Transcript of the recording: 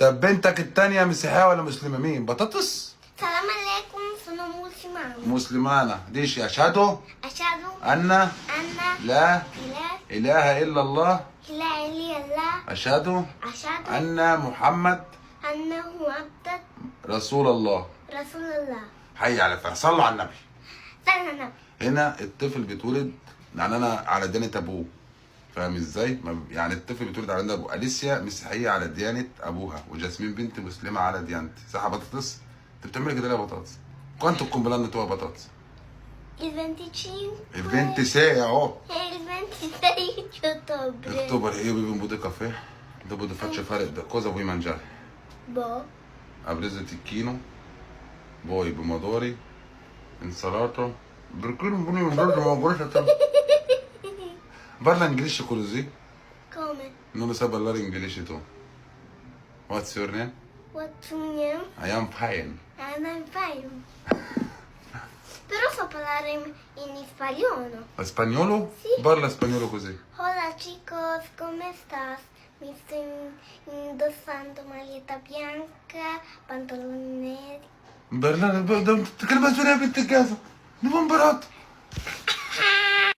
طب بنتك التانية مسيحية ولا مسلمة؟ مين؟ بطاطس؟ سلام عليكم sono مسلمة. مسلمانة. ديش أشهد أشهد أن أن لا إله إله إلا الله. إلا الله. أشهد أشهد أن محمد أنه عبد رسول الله. رسول الله. حي على الفلاح. صلوا على النبي. سلام. هنا الطفل بيتولد يعني أنا على ديانة أبوه. فاهم ازاي؟ يعني الطفل بيتولد على ديانة أبوه. أليسيا مسيحية على ديانة أبوها، وجاسمين بنت مسلمة على ديانتي. صح يا بطاطس؟ أنت بتعملي كده ليه يا بطاطس؟ Quanto compleanno tuo batatas? Il 25. Il 26 oh! Il 26 di ottobre. Ottobre, io vivo in Bude Caffè. Dopo ti faccio fare cosa vuoi mangiare? Boh. Ha preso il ticchino, poi pomodori, insalata. Perché non vuoi mangiare ma guarda te? Parla inglese così? Come? Non lo sai parlare inglese tu. What's your name? What's your name? I am fine. And I'm fine. Però so parlare in spagnolo. Spagnolo? Sì. Parla spagnolo così. Hola chicos, ¿cómo estás? Me estoy indossando maglietta bianca, pantaloni neri. تتكلم اسبانيا يا بنت الجازة. نبقى مباراه.